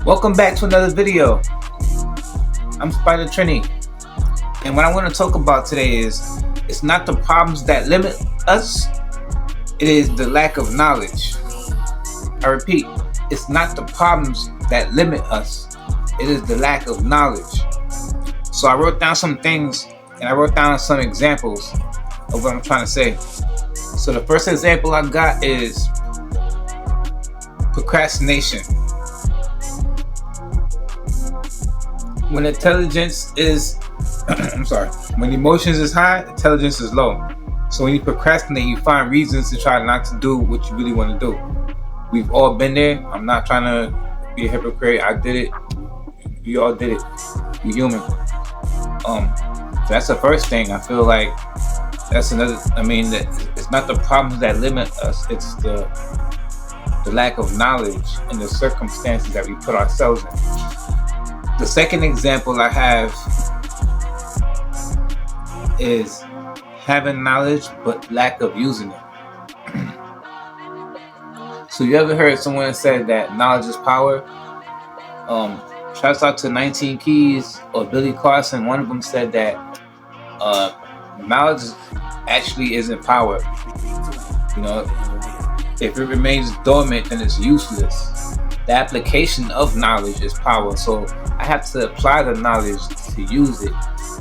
Welcome back to another video. I'm Spider Trini, and what I want to talk about today is it's not the problems that limit us, it is the lack of knowledge. I repeat, it's not the problems that limit us, it is the lack of knowledge. So I wrote down some things and I wrote down some examples of what I'm trying to say. So the first example I got is procrastination. When intelligence is, when emotions is high, intelligence is low. So when you procrastinate, you find reasons to try not to do what you really want to do. We've all been there. I'm not trying to be a hypocrite. I did it. We all did it. We're human. So that's the first thing. I feel like that's another. It's not the problems that limit us. It's the lack of knowledge and the circumstances that we put ourselves in. The second example I have is having knowledge but lack of using it. So you ever heard someone say that knowledge is power? Shouts out to 19 Keys or Billy Carson. One of them said that knowledge actually isn't power. If it remains dormant, then it's useless. The application of knowledge is power. So I have to apply the knowledge to use it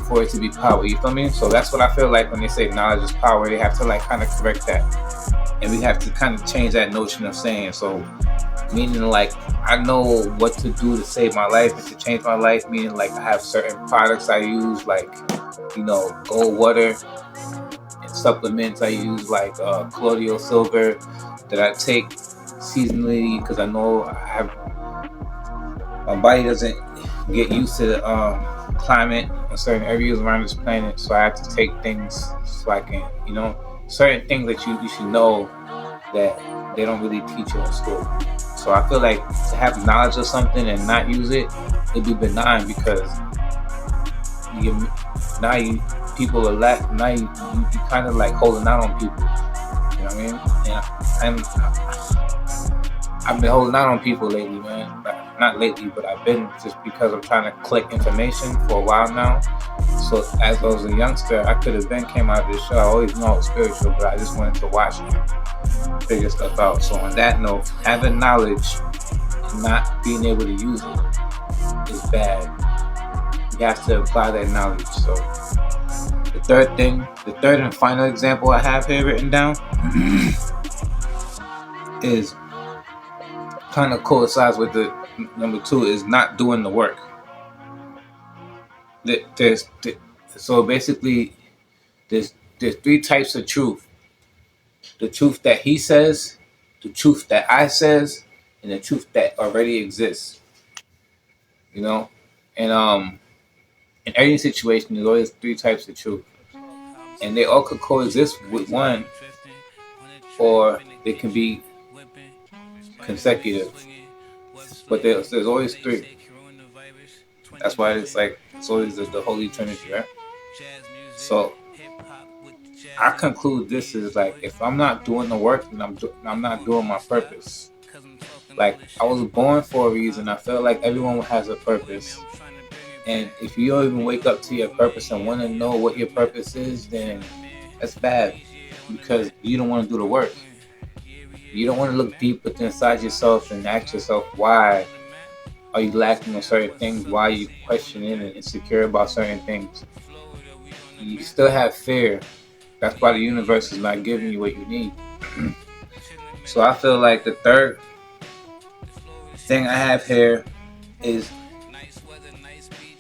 for it to be power. You feel me? So that's what I feel like when they say knowledge is power. They have to kind of correct that. And we have to kind of change that notion of saying. So meaning I know what to do to save my life and to change my life. Meaning I have certain products I use gold water, and supplements I use colloidal silver that I take seasonally because I know my body doesn't get used to the climate in certain areas around this planet, so I have to take things so I can, certain things that you should know that they don't really teach you in school. So I feel like to have knowledge of something and not use it, it'd be benign because people are left. Now you kind of holding out on people. You know what I mean? And I've been holding out on people lately, man. Not lately, but I've been just because I'm trying to collect information for a while now. So as I was a youngster, I could have came out of this show. I always know I was spiritual, but I just wanted to watch and figure stuff out. So on that note, having knowledge and not being able to use it is bad. You have to apply that knowledge. So the third and final example I have here written down is kind of coincides with the number 2 is not doing the work. So basically there's 3 types of truth. The truth that he says, the truth that I says, and the truth that already exists. And in every situation there's always 3 types of truth. And they all could coexist with one, or they can be consecutive. But there's always 3. That's why it's always the Holy Trinity, right? So I conclude this is if I'm not doing the work, then I'm not doing my purpose. I was born for a reason. I feel like everyone has a purpose. And if you don't even wake up to your purpose and want to know what your purpose is, then that's bad because you don't want to do the work. You don't want to look deep within inside yourself and ask yourself, why are you lacking on certain things? Why are you questioning and insecure about certain things? You still have fear. That's why the universe is not giving you what you need. So I feel like the third thing I have here is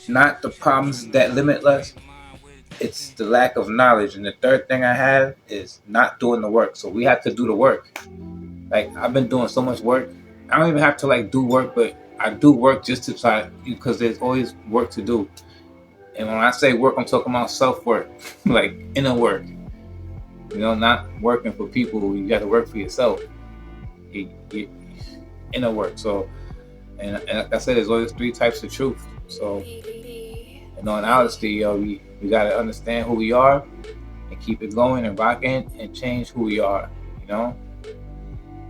not the problems that limit us, it's the lack of knowledge. And the third thing I have is not doing the work. So we have to do the work. I've been doing so much work. I don't even have to do work, but I do work just to try, because there's always work to do. And when I say work, I'm talking about self-work, inner work. Not working for people. You got to work for yourself. Inner work. So, and like I said, there's always 3 types of truth. So, And on honesty, yo, we gotta understand who we are and keep it going and rocking and change who we are, you know?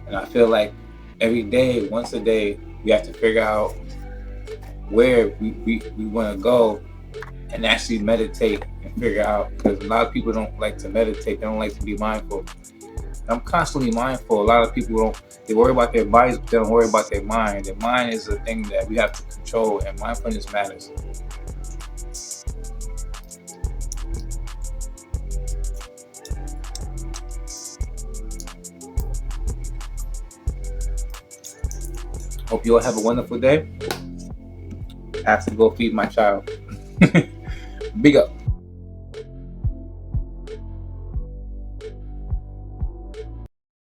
And I feel like every day, once a day, we have to figure out where we want to go and actually meditate and figure out, because a lot of people don't like to meditate, they don't like to be mindful. I'm constantly mindful. A lot of people they worry about their bodies, but they don't worry about their mind. Their mind is the thing that we have to control, and mindfulness matters. Hope you all have a wonderful day. I have to go feed my child. Big up.